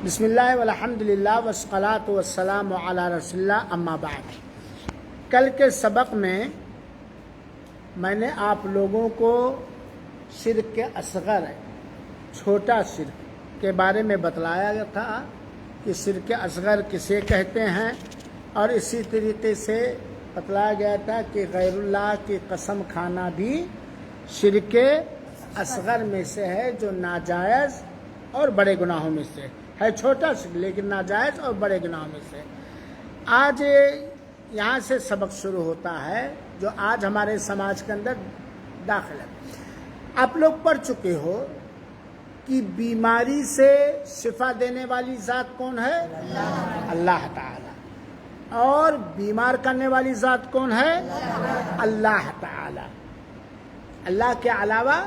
بسم اللہ والحمد للہ والصلاۃ والسلام علی رسول اللہ اما بعد۔ کل کے سبق میں نے آپ لوگوں کو شرک اصغر چھوٹا شرک کے بارے میں بتلایا تھا کہ شرک اصغر کسے کہتے ہیں، اور اسی طریقے سے بتلایا گیا تھا کہ غیر اللہ کی قسم کھانا بھی شرک اصغر میں سے ہے، جو ناجائز اور بڑے گناہوں میں سے ہے۔ چھوٹا شرک لیکن ناجائز اور بڑے گناہوں میں سے۔ آج یہاں سے سبق شروع ہوتا ہے جو آج ہمارے سماج کے اندر داخل ہے۔ آپ لوگ پڑھ چکے ہو کہ بیماری سے شفا دینے والی ذات کون ہے؟ اللہ تعالی۔ اور بیمار کرنے والی ذات کون ہے؟ اللہ تعالی۔ اللہ کے علاوہ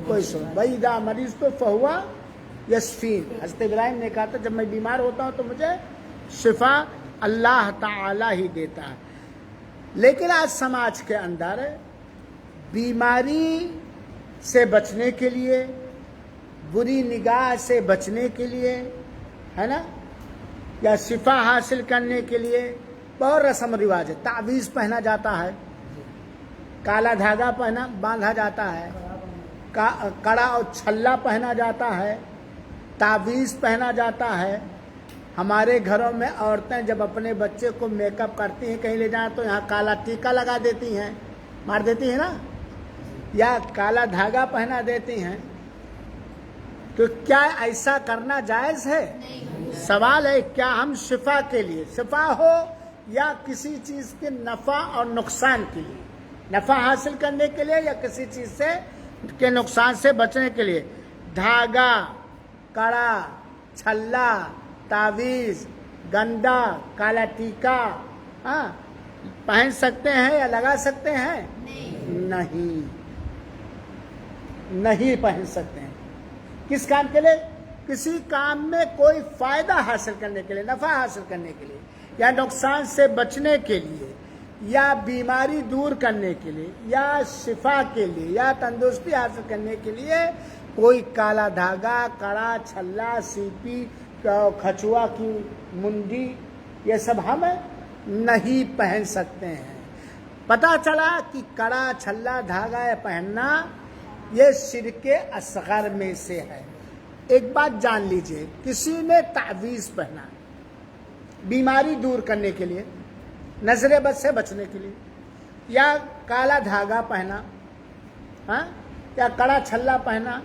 کوئی وَإِذَا مَرِضْتُ فَهُوَ یشفین۔ حضرت ابراہیم نے کہا تھا جب میں بیمار ہوتا ہوں تو مجھے شفا اللہ تعالی ہی دیتا ہے۔ لیکن آج سماج کے اندر بیماری سے بچنے کے لیے، بری نگاہ سے بچنے کے لیے، ہے نا، یا شفا حاصل کرنے کے لیے بہت رسم و رواج ہے۔ تعویذ پہنا جاتا ہے، کالا دھاگا باندھا جاتا ہے، کڑا اور چھلا پہنا جاتا ہے، تعویذ پہنا جاتا ہے۔ ہمارے گھروں میں عورتیں جب اپنے بچے کو میک اپ کرتی ہیں کہیں لے جائیں تو یہاں کالا ٹیکا لگا دیتی ہیں، مار دیتی ہیں نا، یا کالا دھاگا پہنا دیتی ہیں۔ تو کیا ایسا کرنا جائز ہے؟ سوال ہے کیا ہم شفا کے لیے، شفا ہو یا کسی چیز کے نفع اور نقصان کے لیے، نفع حاصل کرنے کے لیے یا کسی چیز سے کے نقصان سے بچنے کے لیے، دھاگا، کڑا، چھلا، تعویذ، گندا، کالا ٹیکا پہن سکتے ہیں یا لگا سکتے ہیں؟ نہیں پہن سکتے ہیں۔ کس کام کے لیے؟ کسی کام میں کوئی فائدہ حاصل کرنے کے لیے، نفع حاصل کرنے کے لیے، یا نقصان سے بچنے کے لیے، یا بیماری دور کرنے کے لیے، یا شفا کے لیے، یا تندرستی حاصل کرنے کے لیے کوئی کالا دھاگا، کڑا، چھلا، سیپی، کھچوا کی منڈی، یہ سب ہم نہیں پہن سکتے ہیں۔ پتہ چلا کہ کڑا، چھلا، دھاگا پہننا یہ شرک اصغر میں سے ہے۔ ایک بات جان لیجئے، کسی نے تعویذ پہنا بیماری دور کرنے کے لیے، نظر بد سے بچنے کے لیے، یا کالا دھاگا پہنا، یا کڑا چھلا پہنا۔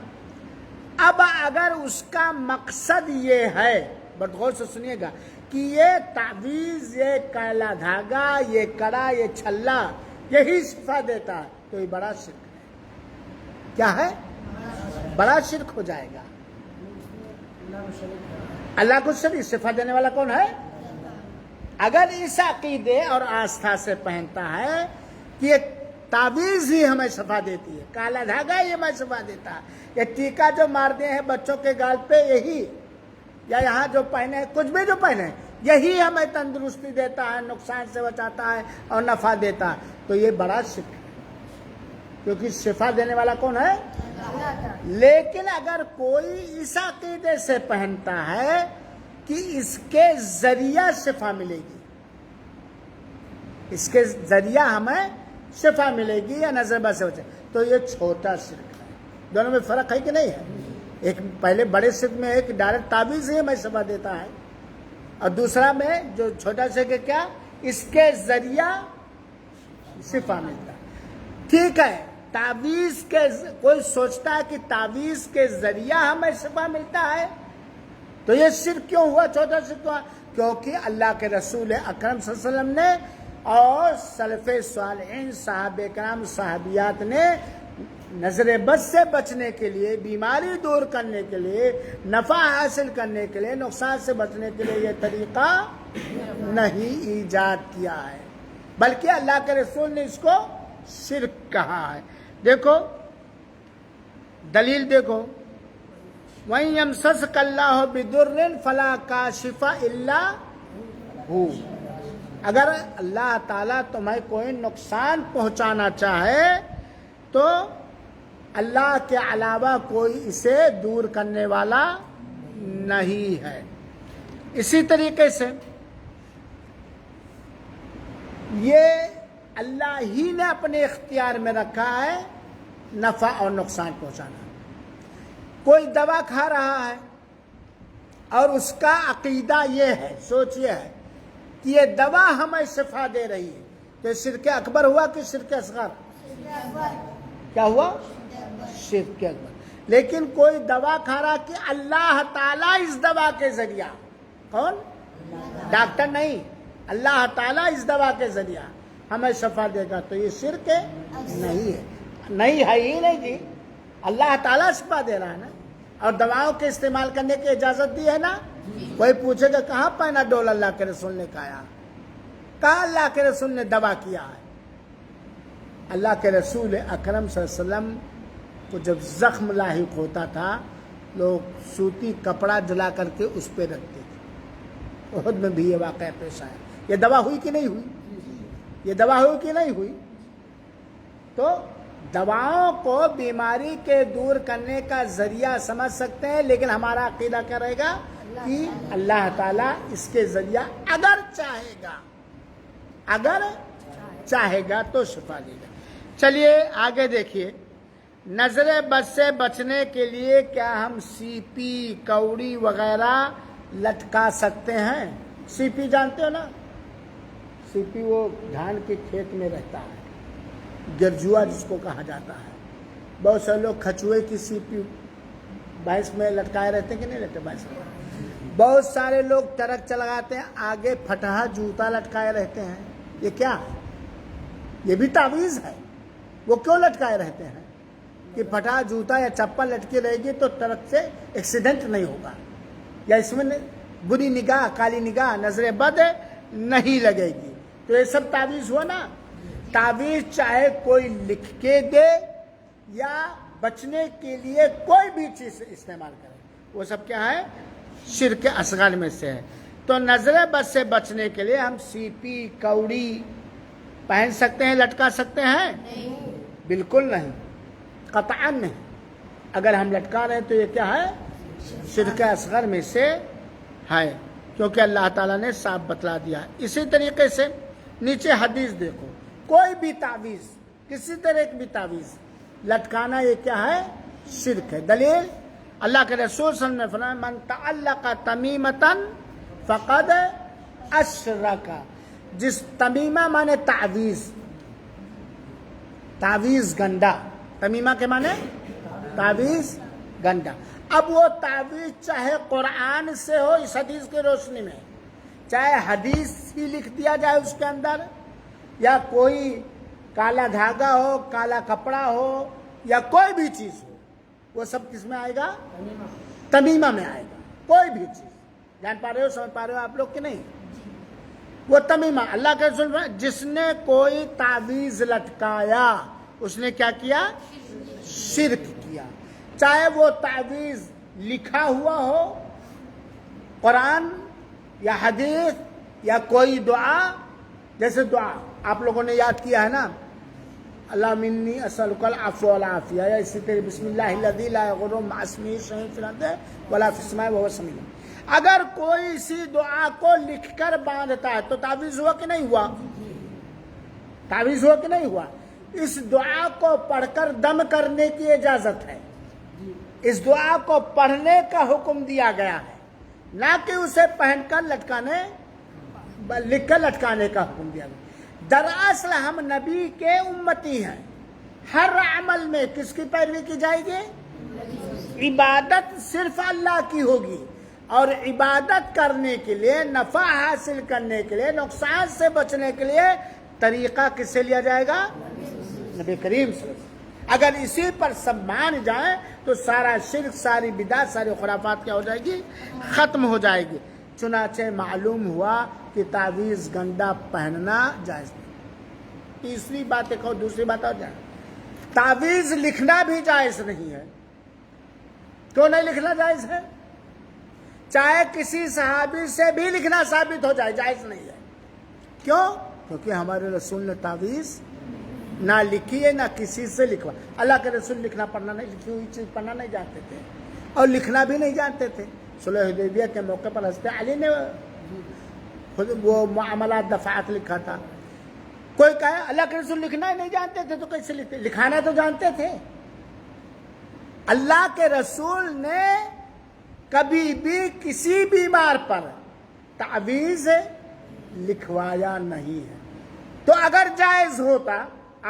اب اگر اس کا مقصد یہ ہے، بہت غور سے سنیے گا، کہ یہ تعویذ، یہ کالا دھاگا، یہ کڑا، یہ چھلا یہی شفا دیتا ہے، تو یہ بڑا شرک ہے۔ کیا ہے؟ بڑا شرک ہو جائے گا۔ اللہ کو شریک شفا دینے والا کون ہے؟ اگر اس عقیدے اور آستھا سے پہنتا ہے کہ یہ تعویذ ہی ہمیں شفا دیتی ہے، کالا دھاگا ہی ہمیں شفا دیتا ہے، یہ ٹیکا جو مارتے ہیں بچوں کے گال پہ یہی، یا یہاں جو پہنے کچھ بھی جو پہنے یہی ہمیں تندرستی دیتا ہے، نقصان سے بچاتا ہے اور نفع دیتا ہے، تو یہ بڑا شرک ہے، کیونکہ شفا دینے والا کون ہے؟ لیکن اگر کوئی اس عقیدے سے پہنتا ہے کہ اس کے ذریعہ شفا ملے گی، اس کے ذریعہ ہمیں شفا ملے گی یا نظر بد سے بچے، تو یہ چھوٹا شرک ہے۔ دونوں میں فرق ہے کہ نہیں ہے؟ ایک پہلے بڑے شرک میں ایک ڈائریکٹ تعویذ ہی ہمیں شفا دیتا ہے، اور دوسرا میں جو چھوٹا شرک ہے کیا؟ اس کے ذریعہ شفا ملتا ہے۔ ٹھیک ہے، تعویذ کے کوئی سوچتا ہے کہ تعویذ کے ذریعہ ہمیں شفا ملتا ہے، تو یہ شرک کیوں ہوا؟ چھوٹا شرک ہوا کیونکہ اللہ کے رسول اکرم صلی اللہ علیہ وسلم نے اور سلف صالحین، صحابہ کرام، صحابیات نے نظر بد سے بچنے کے لیے، بیماری دور کرنے کے لیے، نفع حاصل کرنے کے لیے، نقصان سے بچنے کے لیے یہ طریقہ نہیں ایجاد کیا ہے، بلکہ اللہ کے رسول نے اس کو شرک کہا ہے۔ دیکھو دلیل دیکھو، وَإِن يَمْسَسْكَ اللَّهُ بِضُرٍّ فَلَا كَاشِفَ إِلَّا هُوَ۔ اگر اللہ تعالیٰ تمہیں کوئی نقصان پہنچانا چاہے تو اللہ کے علاوہ کوئی اسے دور کرنے والا نہیں ہے۔ اسی طریقے سے یہ اللہ ہی نے اپنے اختیار میں رکھا ہے نفع اور نقصان پہنچانا. کوئی دوا کھا رہا ہے اور اس کا عقیدہ یہ ہے، سوچ یہ ہے کہ یہ دوا ہمیں شفا دے رہی ہے، تو یہ شرک اکبر ہوا کہ شرک اصغر؟ کیا ہوا؟ شرک اکبر. لیکن کوئی دوا کھا رہا کہ اللہ تعالیٰ اس دوا کے ذریعہ، کون؟ ڈاکٹر نہیں، اللہ تعالیٰ اس دوا کے ذریعہ ہمیں شفا دے گا، تو یہ شرک نہیں ہے. نہیں ہے ہی نہیں جی، اللہ تعالیٰ شفا دے رہا ہے نا، اور دواؤں کے استعمال کرنے کی اجازت دی ہے نا. کوئی پوچھے گا کہاں پیناڈول اللہ کے رسول نے کہا؟ کہاں اللہ کے رسول نے دوا کیا ہے؟ اللہ کے رسول اکرم صلی اللہ علیہ وسلم کو جب زخم لاحق ہوتا تھا، لوگ سوتی کپڑا جلا کر کے اس پہ رکھتے تھے. احد میں بھی یہ واقعہ پیش آیا. یہ دوا ہوئی کہ نہیں ہوئی؟ یہ دوا ہوئی کہ نہیں ہوئی؟ تو دواؤں کو بیماری کے دور کرنے کا ذریعہ سمجھ سکتے ہیں، لیکن ہمارا عقیدہ کیا رہے گا کہ اللہ تعالیٰ اس کے ذریعہ اگر چاہے گا تو شفا دے گا. چلیے آگے دیکھیے. نظر بد سے بچنے کے لیے کیا ہم سی پی کوڑی وغیرہ لٹکا سکتے ہیں؟ سی پی جانتے ہو نا؟ سی پی وہ دھان کے کھیت میں رہتا ہے، گرجوا جس کو کہا جاتا ہے. بہت سے لوگ کھچوے کی سی پی بھینس میں لٹکائے رہتے ہیں کہ نہیں رہتے بھینس میں. بہت سارے لوگ ٹرک چلاتے ہیں، آگے پھٹا جوتا لٹکائے رہتے ہیں. یہ کیا ہے؟ یہ بھی تعویذ ہے. وہ کیوں لٹکائے رہتے ہیں؟ کہ پھٹا جوتا یا چپل لٹکی رہے گی تو ٹرک سے ایکسیڈنٹ نہیں ہوگا، یا اس میں بری نگاہ، کالی نگاہ، نظر بد نہیں لگے گی. تو یہ سب تعویذ ہوا نا. تعویذ چاہے کوئی لکھ کے دے یا بچنے کے لیے کوئی بھی چیز استعمال کرے، وہ سب کیا ہے؟ شرک اصغر میں سے ہے. تو نظر بد سے بچنے کے لیے ہم سی پی کوڑی پہن سکتے ہیں، لٹکا سکتے ہیں؟ بالکل نہیں، قطعاً نہیں. اگر ہم لٹکا رہے ہیں تو یہ کیا ہے؟ شرک اصغر میں سے ہے، کیونکہ اللہ تعالیٰ نے صاف بتلا دیا. اسی طریقے سے نیچے حدیث دیکھو، کوئی بھی تعویذ، کسی طرح کی بھی تعویذ لٹکانا یہ کیا ہے؟ شرک ہے. دلیل اللہ کے رسول صلی اللہ علیہ وسلم نے فرمایا من تعلق تمیمۃ فقد اشرک. جس تمیمہ مانے تعویذ، تعویذ گنڈا، تمیمہ کے مانے تعویذ گنڈا. اب وہ تعویذ چاہے قرآن سے ہو اس حدیث کی روشنی میں، چاہے حدیث ہی لکھ دیا جائے اس کے اندر، یا کوئی کالا دھاگا ہو، کالا کپڑا ہو، یا کوئی بھی چیز ہو، وہ سب کس میں آئے گا؟ تمیمہ میں آئے گا. کوئی بھی چیز جان پا رہے ہو، سمجھ پا رہے ہو آپ لوگ کہ نہیں؟ وہ تمیمہ. اللہ کے رسول جس نے کوئی تعویذ لٹکایا اس نے کیا کیا؟ شرک کیا. چاہے وہ تعویذ لکھا ہوا ہو، قرآن یا حدیث یا کوئی دعا، جیسے دعا آپ لوگوں نے یاد کیا ہے نا، اللہم انی اسألک العفو والعافیہ، یا اسی طرح بسم اللہ الذی لا یضر مع اسمہ شیء فی الارض ولا فی السماء وہو السمیع العلیم. اگر کوئی اسی دعا کو لکھ کر باندھتا ہے تو تعویذ ہوا کہ نہیں ہوا؟ تعویذ ہوا کہ نہیں ہوا؟ اس دعا کو پڑھ کر دم کرنے کی اجازت ہے. اس دعا کو پڑھنے کا حکم دیا گیا ہے، نہ کہ اسے پہن کر لٹکانے، لکھ کر لٹکانے کا حکم دیا گیا. دراصل ہم نبی کے امتی ہیں. ہر عمل میں کس کی پیروی کی جائے گی؟ عبادت صرف اللہ کی ہوگی، اور عبادت کرنے کے لیے، نفع حاصل کرنے کے لیے، نقصان سے بچنے کے لیے طریقہ کس سے لیا جائے گا؟ نبی کریم صلی اللہ علیہ وسلم. اگر اسی پر سب مان جائیں تو سارا شرک، ساری بدعت، ساری خرافات کیا ہو جائے گی؟ ختم ہو جائے گی. چنانچہ معلوم ہوا کہ تعویذ گنڈا پہننا جائز نہیں. تیسری بات ایک اور دوسری بات اور جائے، تعویذ لکھنا بھی جائز نہیں ہے. کیوں نہیں لکھنا جائز ہے؟ چاہے کسی صحابی سے بھی لکھنا ثابت ہو جائے، جائز نہیں ہے. کیوں؟ کیونکہ ہمارے رسول نے تعویذ نہ لکھی ہے، نہ کسی سے لکھوا. اللہ کے رسول لکھنا پڑھنا نہیں، لکھی ہوئی چیز پڑھنا نہیں جانتے تھے، اور لکھنا بھی نہیں جانتے تھے. صلح حدیبیہ کے موقع پر حضرت علی نے خود وہ معاملات دفعات لکھا تھا. کوئی کہے اللہ کے رسول لکھنا ہی نہیں جانتے تھے تو کیسے لکھتے؟ لکھانا تو جانتے تھے. اللہ کے رسول نے کبھی بھی کسی بیمار پر تعویذ لکھوایا نہیں ہے. تو اگر جائز ہوتا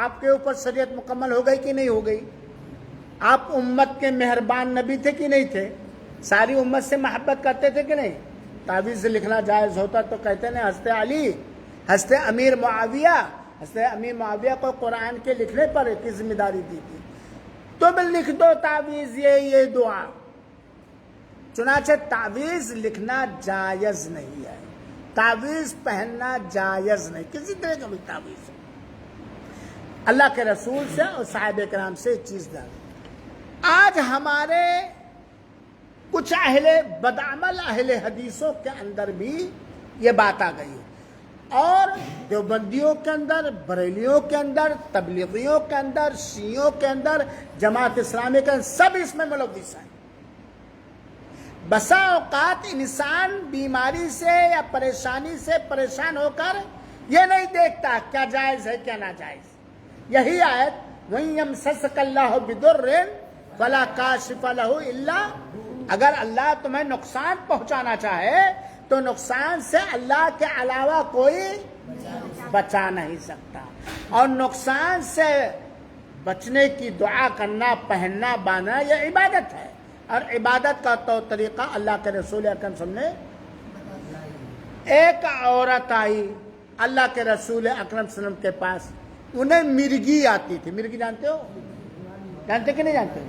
آپ کے اوپر شریعت مکمل ہو گئی کہ نہیں ہو گئی؟ آپ امت کے مہربان نبی تھے کہ نہیں تھے؟ ساری امت سے محبت کرتے تھے کہ نہیں؟ تعویذ لکھنا جائز ہوتا تو کہتے ہیں حضرت علی، حضرت امیر معاویہ کو قرآن کے لکھنے پر کی ذمہ داری دی تھی، تم لکھ دو تعویذ یہ دعا. چنانچہ تعویذ لکھنا جائز نہیں ہے، تعویذ پہننا جائز نہیں، کسی طرح کا بھی تعویذ. اللہ کے رسول سے اور صحابہ کرام سے چیز دار. آج ہمارے کچھ بدعمل اہل حدیثوں کے اندر بھی یہ بات آ گئی ہے، اور دیوبندیوں کے اندر، بریلیوں کے اندر، تبلیغیوں کے اندر، شیعوں کے اندر، جماعت اسلامی کے اندر، سب اس میں ملوث ہیں. بسا اوقات انسان بیماری سے یا پریشانی سے پریشان ہو کر یہ نہیں دیکھتا کیا جائز ہے کیا ناجائز. یہی آیت وَإِن يَمْسَسْكَ اللَّهُ بِضُرٍّ فَلَا كَاشِفَ لَهُ إِلَّا، اگر اللہ تمہیں نقصان پہنچانا چاہے تو نقصان سے اللہ کے علاوہ کوئی بچا نہیں سکتا. اور نقصان سے بچنے کی دعا کرنا، پہننا، باندھنا یہ عبادت ہے، اور عبادت کا تو طریقہ اللہ کے رسول اکرم صلی اللہ علیہ وسلم نے. ایک عورت آئی اللہ کے رسول اکرم صلی اللہ علیہ وسلم کے پاس، انہیں مرگی آتی تھی. مرگی جانتے ہو؟ جانتے کہ نہیں جانتے؟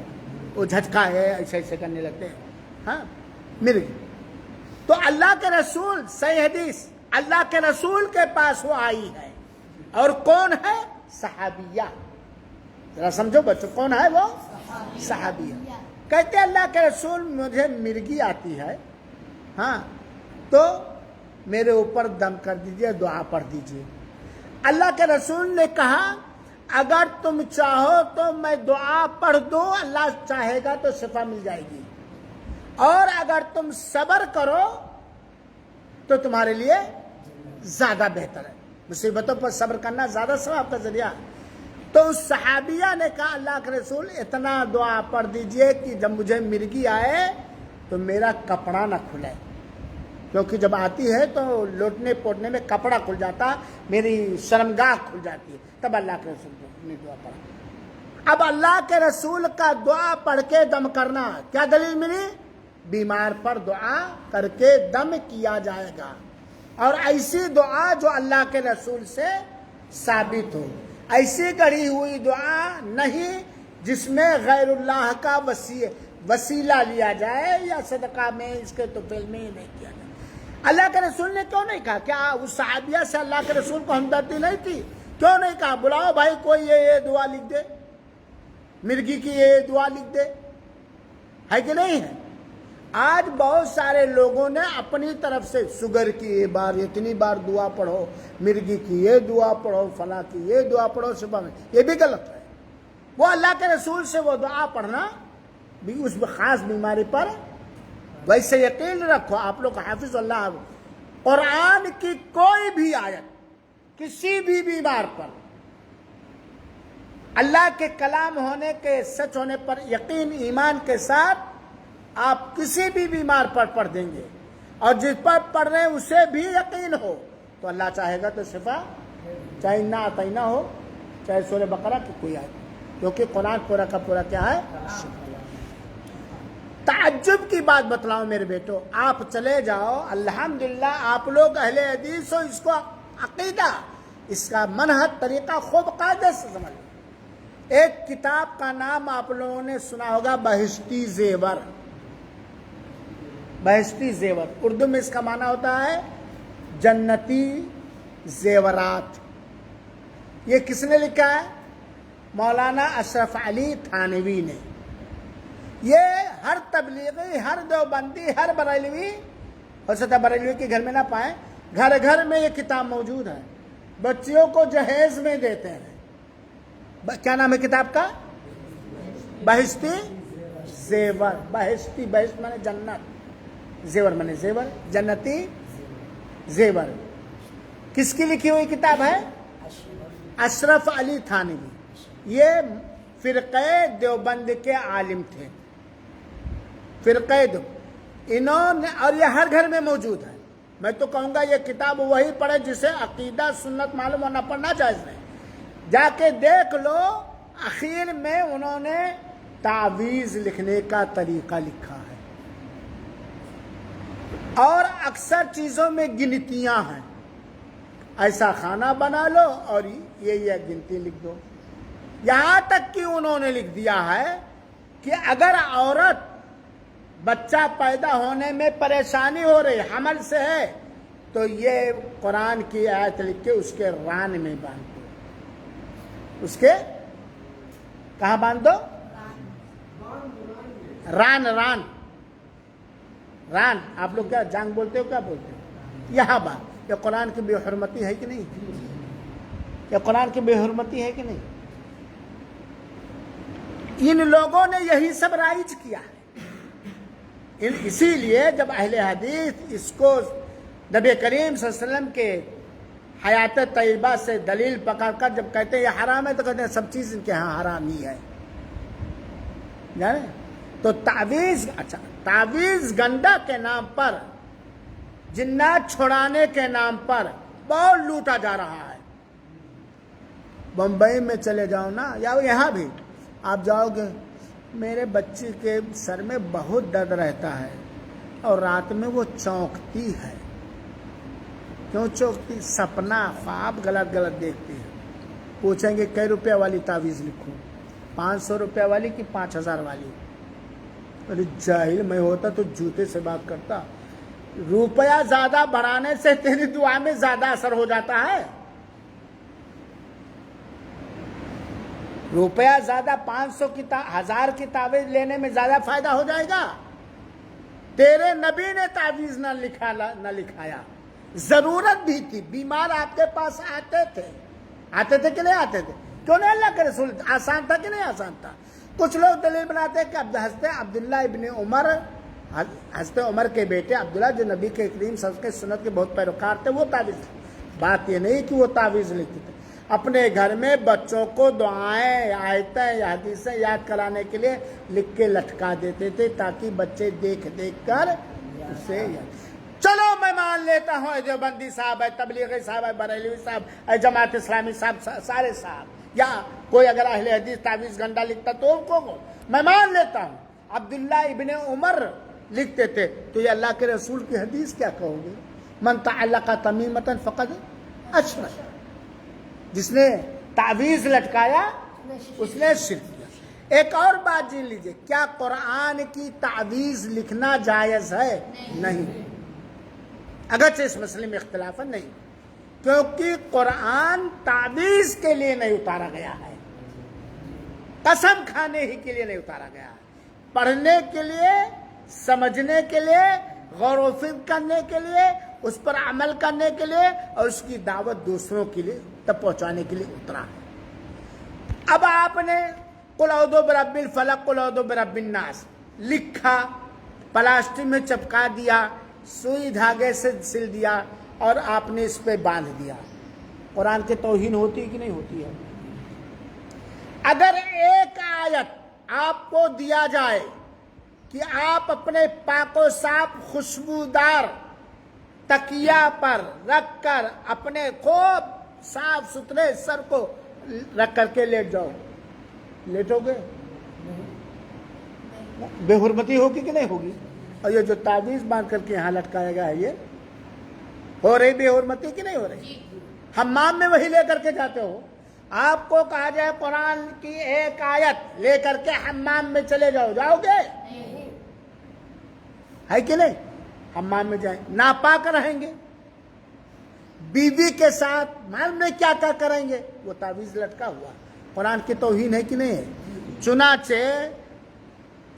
وہ جھٹکا ہے ایسے ایسے کرنے لگتے ہیں. ہاں، مرگی. تو اللہ کے رسول، صحیح حدیث، اللہ کے رسول کے پاس وہ آئی ہے، اور کون ہے؟ صحابیہ. ذرا سمجھو بچوں، کون ہے وہ؟ صحابیہ. کہتے اللہ کے رسول مجھے مرگی آتی ہے، ہاں تو میرے اوپر دم کر دیجئے، دعا پڑھ دیجئے. اللہ کے رسول نے کہا اگر تم چاہو تو میں دعا پڑھ دوں، اللہ چاہے گا تو شفا مل جائے گی، اور اگر تم صبر کرو تو تمہارے لیے زیادہ بہتر ہے. مصیبتوں پر صبر کرنا زیادہ ثواب کا ذریعہ. تو اس صحابیہ نے کہا اللہ کے رسول اتنا دعا پڑھ دیجئے کہ جب مجھے مرگی آئے تو میرا کپڑا نہ کھلے، کیونکہ جب آتی ہے تو لوٹنے پوٹنے میں کپڑا کھل جاتا، میری شرمگاہ کھل جاتی ہے. تب اللہ کے رسول نے دعا پڑھا. اب اللہ کے رسول کا دعا پڑھ کے دم کرنا، کیا دلیل ملی؟ بیمار پر دعا کر کے دم کیا جائے گا، اور ایسی دعا جو اللہ کے رسول سے ثابت ہو. ایسی گڑھی ہوئی دعا نہیں جس میں غیر اللہ کا وسیلہ لیا جائے یا صدقہ میں، اس کے توفیل میں نہیں کیا جائے. اللہ کے رسول نے کیوں نہیں کہا؟ کیا اس صحابیہ سے اللہ کے رسول کو ہمدردی نہیں تھی؟ کیوں نہیں کہا بلاؤ بھائی کوئی یہ دعا لکھ دے، مرگی کی یہ دعا لکھ دے؟ ہے کہ نہیں ہے؟ آج بہت سارے لوگوں نے اپنی طرف سے شوگر کی یہ بار اتنی بار دعا پڑھو، مرگی کی یہ دعا پڑھو، فلاں کی یہ دعا پڑھو صبح میں، یہ بھی غلط ہے. وہ اللہ کے رسول سے وہ دعا پڑھنا بھی اس خاص بیماری پر. ویسے یقین رکھو آپ لوگ حافظ اللہ، قرآن کی کوئی بھی آیت کسی بھی بیمار پر اللہ کے کلام ہونے کے سچ ہونے پر یقین ایمان کے ساتھ آپ کسی بھی بیمار پر پڑھ دیں گے، اور جس پر پڑھ رہے ہیں اسے بھی یقین ہو تو اللہ چاہے گا تو شفا، چاہے انا اعطینہ ہو، چاہے سورہ بقرہ کی کوئی آیت، کیونکہ قرآن پورا کا پورا کیا ہے؟ تعجب کی بات بتلاؤں میرے بیٹو، آپ چلے جاؤ، الحمدللہ آپ لوگ اہل حدیث ہو، اس کو عقیدہ، اس کا منہج طریقہ خوب قاعدے سے سمجھ. ایک کتاب کا نام آپ لوگوں نے سنا ہوگا، بہشتی زیور. بہشتی زیور اردو میں اس کا معنی ہوتا ہے جنتی زیورات. یہ کس نے لکھا ہے؟ مولانا اشرف علی تھانوی نے. یہ ہر تبلیغی، ہر دیوبندی، ہر بریلوی، ہو سکتا ہے بریلوی کے گھر میں نہ پائیں، گھر گھر میں یہ کتاب موجود ہے. بچیوں کو جہیز میں دیتے ہیں. کیا نام ہے کتاب کا؟ بہشتی زیور. بہشتی، بہشت مانے جنت. زیور منے زیور، جنتی زیور. کس کی لکھی ہوئی کتاب ہے؟ اشرف علی تھانوی. یہ فرقہ دیوبند کے عالم تھے. فرقہ انہوں نے، اور یہ ہر گھر میں موجود ہے. میں تو کہوں گا یہ کتاب وہی پڑھے جسے عقیدہ سنت معلوم ہونا، پڑھنا جائز نہیں. جا کے دیکھ لو، اخیر میں انہوں نے تعویذ لکھنے کا طریقہ لکھا ہے، اور اکثر چیزوں میں گنتیاں ہیں. ایسا کھانا بنا لو اور یہ گنتی لکھ دو. یہاں تک کہ انہوں نے لکھ دیا ہے کہ اگر عورت بچہ پیدا ہونے میں پریشانی ہو رہی، حمل سے ہے، تو یہ قرآن کی آیت لکھ کے اس کے ران میں باندھ دو. اس کے کہاں باندھ دو؟ ران. ران ران آپ لوگ کیا جانگ بولتے ہو، کیا بولتے ہو؟ یہاں بات. یہ قرآن کی بے حرمتی ہے کہ نہیں؟ یہ قرآن کی بے حرمتی ہے کہ نہیں؟ ان لوگوں نے یہی سب رائج کیا ہے. اسی لیے جب اہل حدیث اس کو نبی کریم صلی اللہ علیہ وسلم کے حیات طیبہ سے دلیل پکڑ کر جب کہتے ہیں یہ حرام ہے، تو کہتے ہیں سب چیز ان کے ہاں حرام ہی ہے. جانے تو تعویذ، اچھا تعویذ گنڈا کے نام پر، جنات چھڑانے کے نام پر بہت لوٹا جا رہا ہے. بمبئی میں چلے جاؤ نا، یا یہاں بھی آپ جاؤ گے، میرے بچے کے سر میں بہت درد رہتا ہے اور رات میں وہ چونکتی ہے. کیوں چونکتی؟ سپنا خواب غلط غلط دیکھتی ہے. پوچھیں گے کئی روپے والی تعویذ لکھوں؟ 500 روپے والی کہ 5000 والی؟ ارے جاہل، میں ہوتا تو جوتے سے بات کرتا. روپیہ زیادہ بڑھانے سے تیری دعا میں زیادہ اثر ہو جاتا ہے. روپیہ زیادہ 500 کی 1000 کی تعویذ لینے میں زیادہ فائدہ ہو جائے گا. تیرے نبی نے تعویذ نہ لکھایا. ضرورت بھی تھی، بیمار آپ کے پاس آتے تھے کہ نہیں آتے تھے؟ کیوں نہیں اللہ کے رسول؟ آسان تھا کہ نہیں آسان تھا؟ کچھ لوگ دلیل بناتے ہیں کہ حضرت عبداللہ ابن عمر، حضرت عمر کے بیٹے عبداللہ، جو نبی کے کریم صلی اللہ علیہ وسلم کے سنت کے بہت پیروکار تھے، وہ تعویذ. بات یہ نہیں کہ وہ تعویذ لکھتے تھے، اپنے گھر میں بچوں کو دعائیں، آیتیں یا حدیثیں یاد کرانے کے لیے لکھ کے لٹکا دیتے تھے تاکہ بچے دیکھ کر اسے یاد. چلو میں مان لیتا ہوں اے دیوبندی صاحب، اے تبلیغی صاحب، اے بریلوی صاحب، اے جماعت اسلامی صاحب، سارے صاحب، یا کوئی اگر اہل حدیث تعویذ گنڈا لکھتا تو ان کو میں مان لیتا ہوں. عبداللہ ابن عمر لکھتے تھے، تو یہ اللہ کے رسول کی حدیث کیا کہو گے؟ من تعلق تمیمۃ فقد اشرک. جس نے تعویذ لٹکایا اس نے شرک کیا. ایک اور بات جان لیجئے، کیا قرآن کی تعویذ لکھنا جائز ہے؟ نہیں. اگرچہ اس مسئلے میں اختلاف نہیں، کیونکہ قرآن تعویذ کے لیے نہیں اتارا گیا ہے، قسم کھانے ہی کے لیے نہیں اتارا گیا ہے. پڑھنے کے لیے، سمجھنے کے لیے، غور و فکر کرنے کے لیے، اس پر عمل کرنے کے لیے، اور اس کی دعوت دوسروں کے لیے تک پہنچانے کے لیے اترا ہے. اب آپ نے قل اعوذ برب الفلق، قل اعوذ برب الناس لکھا، پلاسٹک میں چپکا دیا، سوئی دھاگے سے سل دیا، اور آپ نے اس پہ باندھ دیا. قرآن کی توہین ہوتی ہے کہ نہیں ہوتی ہے؟ اگر ایک آیت آپ کو دیا جائے کہ آپ اپنے پاک و صاف خوشبودار تکیہ پر رکھ کر اپنے خوب صاف ستھرے سر کو رکھ کر کے لیٹ جاؤ، لیٹو گے؟ بے حرمتی ہوگی کہ نہیں ہوگی؟ اور یہ جو تعویذ باندھ کر کے یہاں لٹکایا گیا ہے، یہ ہو رہی بے حرمتی کہ نہیں ہو رہی؟ حمام میں وہی لے کر کے جاتے ہو. آپ کو کہا جائے قرآن کی ایک آیت لے کر کے حمام میں چلے جاؤ، جاؤ گے؟ ہے کہ نہیں؟ حمام میں جائیں، ناپاک رہیں گے، بیوی کے ساتھ معلوم نہیں کیا کیا کریں گے. وہ تعویذ لٹکا ہوا قرآن کی توہین ہے کہ نہیں ہے؟ چنانچہ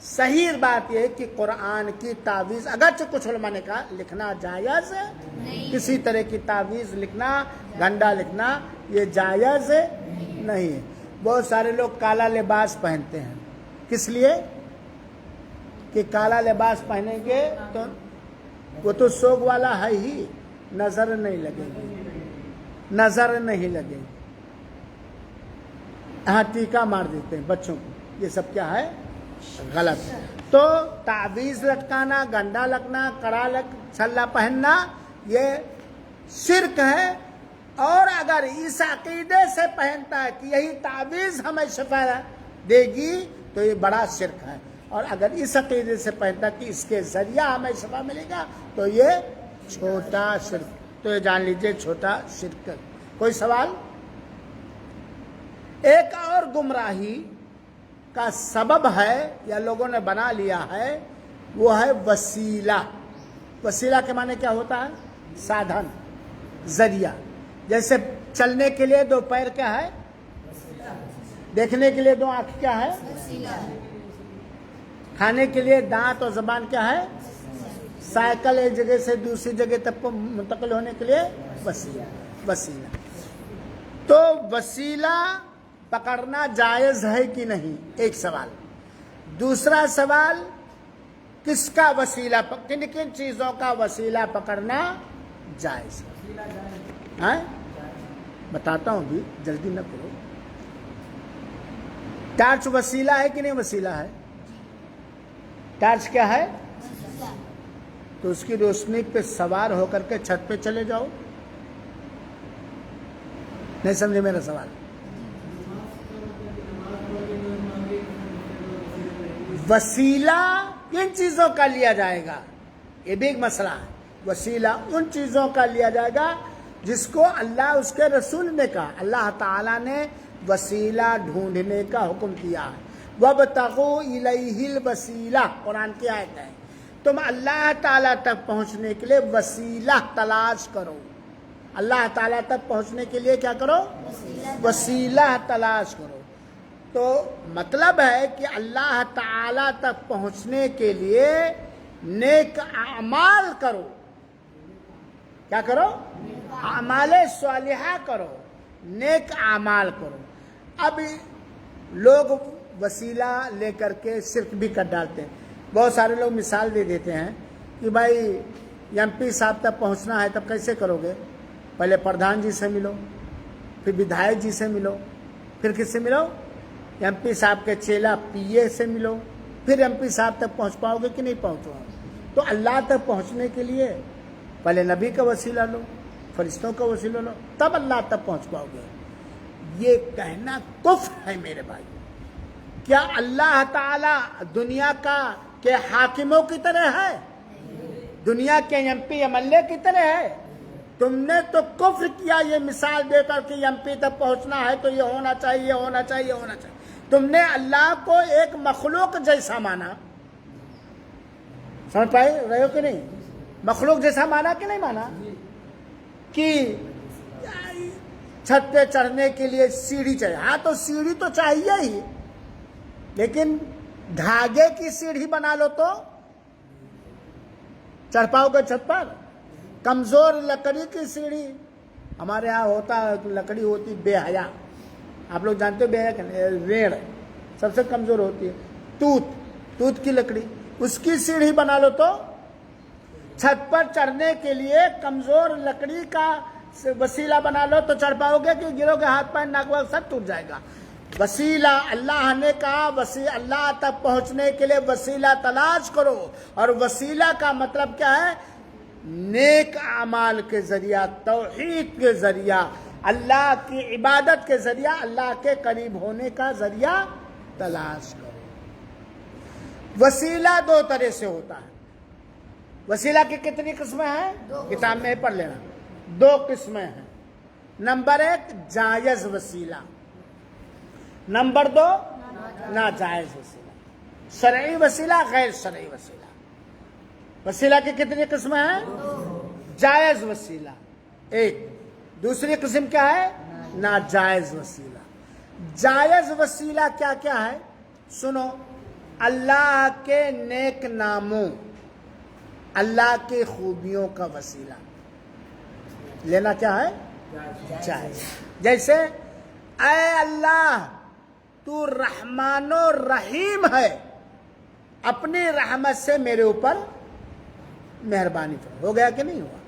صحیح بات یہ ہے کہ قرآن کی تعویذ، اگرچہ کچھ علماء نے کہا لکھنا جائز ہے، کسی طرح کی تعویذ لکھنا، گنڈا لکھنا یہ جائز نہیں ہے. بہت سارے لوگ کالا لباس پہنتے ہیں، کس لیے؟ کہ کالا لباس پہنیں گے تو وہ تو سوگ والا ہے ہی، نظر نہیں لگے گی، نظر نہیں لگے گی. ہاں ٹیکا مار دیتے ہیں بچوں کو، یہ سب کیا ہے؟ غلط. تو تعویذ لٹکانا، گنڈا لگنا، کڑا چھلا پہننا یہ شرک ہے. اور اگر اس عقیدے سے پہنتا ہے کہ یہی تعویذ ہمیں شفا دے گی تو یہ بڑا شرک ہے. اور اگر اس عقیدے سے پہنتا کہ اس کے ذریعہ ہمیں شفا ملے گا تو یہ چھوٹا شرک. تو یہ جان لیجئے چھوٹا شرک. کوئی سوال؟ ایک اور گمراہی کا سبب ہے یا لوگوں نے بنا لیا ہے، وہ ہے وسیلہ. وسیلہ کے معنی کیا ہوتا ہے؟ سادھن، ذریعہ. جیسے چلنے کے لیے دو پیر کیا ہے؟ دیکھنے کے لیے دو آنکھ کیا ہے؟ کھانے کے لیے دانت اور زبان کیا ہے؟ سائیکل ایک جگہ سے دوسری جگہ تک منتقل ہونے کے لیے وسیلہ. وسیلہ تو وسیلہ پکڑنا جائز ہے کہ نہیں؟ ایک سوال. دوسرا سوال، کس کا وسیلہ، کن کن چیزوں کا وسیلہ پکڑنا جائز ہے؟ بتاتا ہوں بھی، جلدی نہ کرو. ٹارچ وسیلہ ہے کہ نہیں وسیلہ ہے؟ ٹارچ کیا ہے؟ تو اس کی روشنی پہ سوار ہو کر کے چھت پہ چلے جاؤ. نہیں سمجھے میرا سوال؟ وسیلہ کن چیزوں کا لیا جائے گا؟ یہ بھی ایک مسئلہ ہے. وسیلہ ان چیزوں کا لیا جائے گا جس کو اللہ اس کے رسول نے کہا. اللہ تعالیٰ نے وسیلہ ڈھونڈنے کا حکم کیا ہے. وَابْتَغُوا إِلَيْهِ الْوَسِيلَةَ، قرآن کی آیت ہے. تم اللہ تعالیٰ تک پہنچنے کے لیے وسیلہ تلاش کرو. اللہ تعالیٰ تک پہنچنے کے لیے کیا کرو؟ وسیلہ تلاش کرو. تو مطلب ہے کہ اللہ تعالیٰ تک پہنچنے کے لیے نیک اعمال کرو. کیا کرو؟ اعمال صالحہ کرو، نیک اعمال کرو. اب لوگ وسیلہ لے کر کے شرک بھی کر ڈالتے ہیں. بہت سارے لوگ مثال دے دیتے ہیں کہ بھائی ایم پی صاحب تک پہنچنا ہے تب کیسے کرو گے؟ پہلے پردھان جی سے ملو، پھر ودھائک جی سے ملو، پھر کس سے ملو؟ ایم پی صاحب کے چیلا پی اے سے ملو، پھر ایم پی صاحب تک پہنچ پاؤ گے کہ نہیں پہنچو. تو اللہ تک پہنچنے کے لیے پہلے نبی کا وسیلہ لو، فرشتوں کا وسیلہ لو، تب اللہ تک پہنچ پاؤ گے. یہ کہنا کفر ہے میرے بھائی. کیا اللہ تعالیٰ دنیا کا کے حاکموں کی طرح ہے؟ دنیا کے M P M L A کی طرح ہے؟ تم نے تو کفر کیا یہ مثال دے کر کہ ایم پی تک پہنچنا ہے تو یہ ہونا چاہیے، ہونا چاہیے، ہونا چاہیے. تم نے اللہ کو ایک مخلوق جیسا مانا. سمجھ پائے رہے ہو کہ نہیں؟ مخلوق جیسا مانا کہ نہیں مانا؟ کہ چھت پہ چڑھنے کے لیے سیڑھی چاہیے. ہاں تو سیڑھی تو چاہیے ہی، لیکن دھاگے کی سیڑھی بنا لو تو چڑھ پاؤ گے چھت پر. کمزور لکڑی کی سیڑھی، ہمارے ہاں ہوتا لکڑی ہوتی بے حیا، آپ لوگ جانتے ہو بے حیا ریڑ سب سے کمزور ہوتی ہے. توت کی لکڑی، اس کی سیڑھی بنا لو تو چھت پر چڑھنے کے لیے کمزور لکڑی کا وسیلہ بنا لو تو چڑھ پاؤ گے کہ گرو گے ہاتھ پیر ناک وغیرہ سب ٹوٹ جائے گا. وسیلہ اللہ نے کہا اللہ تک پہنچنے کے لیے وسیلہ تلاش کرو. اور وسیلہ کا مطلب کیا ہے؟ نیک اعمال کے ذریعہ، توحید کے ذریعہ، اللہ کی عبادت کے ذریعہ، اللہ کے قریب ہونے کا ذریعہ تلاش کرو. وسیلہ دو طرح سے ہوتا ہے. وسیلہ کی کتنی قسمیں ہیں؟ کتاب میں پڑھ لینا. دو قسمیں ہیں. نمبر 1 جائز وسیلہ، نمبر 2 ناجائز وسیلہ. شرعی وسیلہ، غیر شرعی وسیلہ. وسیلہ کی کتنی قسمیں ہیں؟ جائز وسیلہ ایک. دوسری قسم کیا ہے؟ ناجائز وسیلہ. جائز وسیلہ کیا کیا ہے؟ سنو. اللہ کے نیک ناموں، اللہ کی خوبیوں کا وسیلہ لینا کیا ہے؟ جائز. جیسے اے اللہ تو رحمان و رحیم ہے، اپنی رحمت سے میرے اوپر مہربانی فرما. ہو گیا کہ نہیں ہوا؟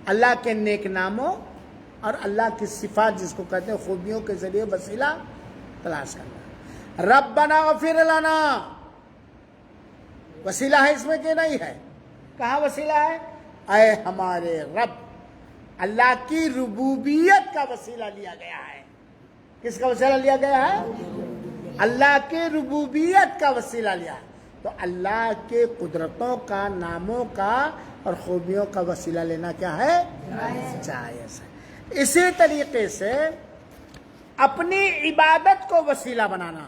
اللہ کے نیک ناموں اور اللہ کی صفات جس کو کہتے ہیں خوبیوں کے ذریعے وسیلہ تلاش کرنا. ربنا اغفر لنا وسیلہ ہے اس میں کہ نہیں ہے؟ کہاں وسیلہ ہے؟ اے ہمارے رب. اللہ کی ربوبیت کا وسیلہ لیا گیا ہے. کس کا وسیلہ لیا گیا ہے؟ اللہ کے ربوبیت کا وسیلہ لیا ہے. تو اللہ کے قدرتوں کا، ناموں کا اور خوبیوں کا وسیلہ لینا کیا ہے؟ جائز ہے. اسی طریقے سے اپنی عبادت کو وسیلہ بنانا.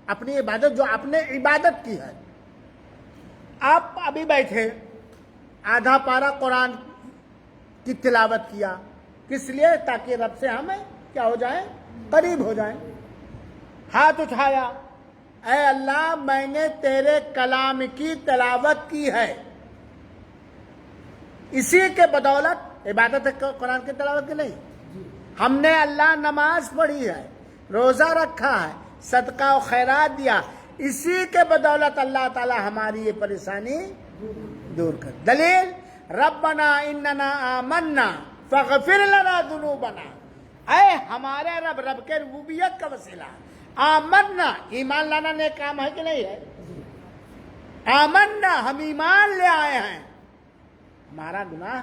اپنی عبادت جو آپ نے عبادت کی ہے، آپ ابھی بیٹھے آدھا پارہ قرآن کی تلاوت کیا، کس لیے؟ تاکہ رب سے ہمیں کیا ہو جائیں؟ قریب ہو جائیں. ہاتھ اٹھایا، اے اللہ میں نے تیرے کلام کی تلاوت کی ہے. اسی کے بدولت عبادت ہے قرآن کی تلاوت کی نہیں. ہم نے اللہ نماز پڑھی ہے، روزہ رکھا ہے، صدقہ و خیرات دیا، اسی کے بدولت اللہ تعالی ہماری یہ پریشانی دور کر. دلیل ربنا اننا آمنا فاغفر لنا ذنوبنا. اے ہمارے رب، رب کے ربوبیت کا وسیلہ. آمنا ایمان لانا نیک کام ہے کہ نہیں ہے؟ آمنا ہم ایمان لے آئے ہیں، ہمارا گناہ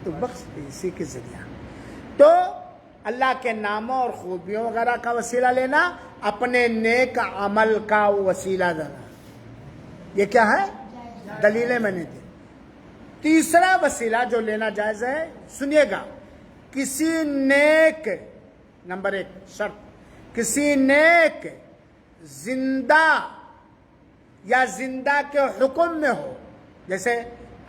تو بخش دے اسی کے ذریعہ. تو اللہ کے ناموں اور خوبیوں وغیرہ کا وسیلہ لینا، اپنے نیک عمل کا وسیلہ دینا، یہ کیا ہے؟ دلیلیں میں نے دی. تیسرا وسیلہ جو لینا جائز ہے، سنیے گا، کسی نیک، نمبر 1 شرط، کسی نیک زندہ یا زندہ کے حکم میں ہو. جیسے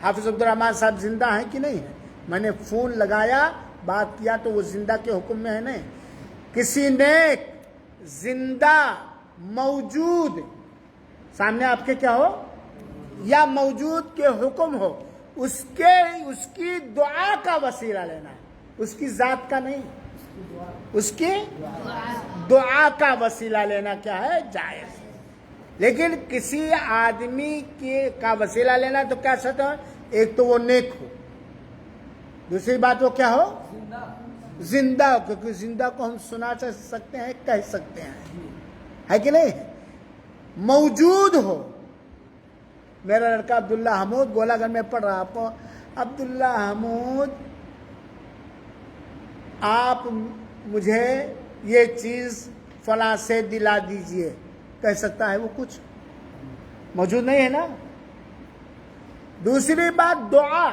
حافظ عبدالرحمن صاحب زندہ ہیں کہ نہیں ہیں؟ میں نے فون لگایا، بات کیا تو وہ زندہ کے حکم میں ہے نہیں. کسی نیک زندہ موجود سامنے آپ کے کیا ہو یا موجود کے حکم ہو، اس کی دعا کا وسیلہ لینا ہے. اس کی ذات کا نہیں، اس کی دعا کا وسیلہ لینا کیا ہے؟ جائز. لیکن کسی آدمی کا وسیلہ لینا تو کیا شرط ہے؟ ایک تو وہ نیک ہو، دوسری بات وہ کیا ہو؟ زندہ ہو. کیونکہ زندہ کو ہم سنا سکتے ہیں، کہہ سکتے ہیں، ہے کہ نہیں؟ موجود ہو. میرا لڑکا عبداللہ حمود گولہ گھر میں پڑھ رہا، عبداللہ حمود آپ مجھے یہ چیز فلاں سے دلا دیجئے، کہہ سکتا ہے وہ؟ کچھ موجود نہیں ہے نا. دوسری بات دعا،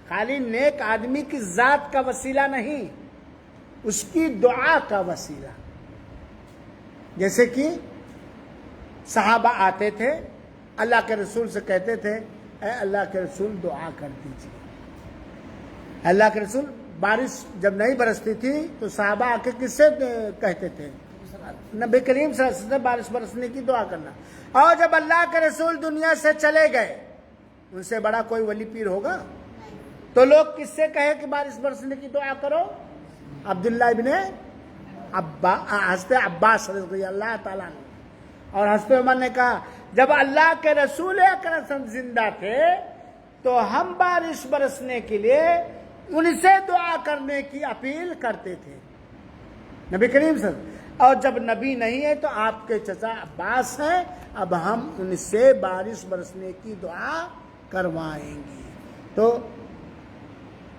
خالی نیک آدمی کی ذات کا وسیلہ نہیں، اس کی دعا کا وسیلہ. جیسے کہ صحابہ آتے تھے، اللہ کے رسول سے کہتے تھے اے اللہ کے رسول دعا کر دیجیے. اللہ کے رسول بارش جب نہیں برستی تھی تو صحابہ آ کے کس سے کہتے تھے؟ نبی کریم صلی اللہ علیہ وسلم بارش برسنے کی دعا کرنا. اور جب اللہ کے رسول دنیا سے چلے گئے، ان سے بڑا کوئی ولی پیر ہوگا؟ تو لوگ کس سے کہے کہ بارش برسنے کی دعا کرو؟ عبداللہ ابن حضرت عباس رضی اللہ تعالیٰ نے. اور حضرت عمر نے کہا جب اللہ کے رسول اکرم زندہ تھے تو ہم بارش برسنے کے لیے ان سے دعا کرنے کی اپیل کرتے تھے، نبی کریم صلی اللہ علیہ وسلم. اور جب نبی نہیں ہے تو آپ کے چچا عباس ہیں، اب ہم ان سے بارش برسنے کی دعا کروائیں گے. تو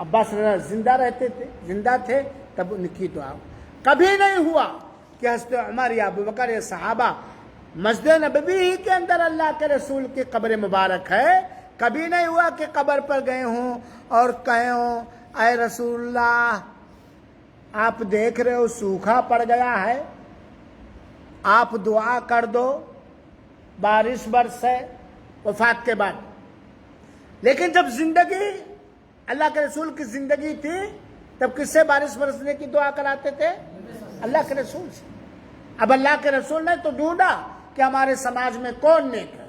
عباس زندہ رہتے تھے، زندہ تھے تب ان کی دعا. کبھی نہیں ہوا کہ حضرت عمر یا ابوبکر یا صحابہ مسجد نبوی ہی کے اندر اللہ کے رسول کی قبر مبارک ہے، کبھی نہیں ہوا کہ قبر پر گئے ہوں اور کہے ہوں اے رسول اللہ آپ دیکھ رہے ہو سوکھا پڑ گیا ہے، آپ دعا کر دو بارش برسے، وفات کے بعد. لیکن جب زندگی اللہ کے رسول کی زندگی تھی تب کس سے بارش برسنے کی دعا کراتے تھے؟ اللہ کے رسول سے. اب اللہ کے رسول نے تو ڈھونڈا کہ ہمارے سماج میں کون نیک ہے.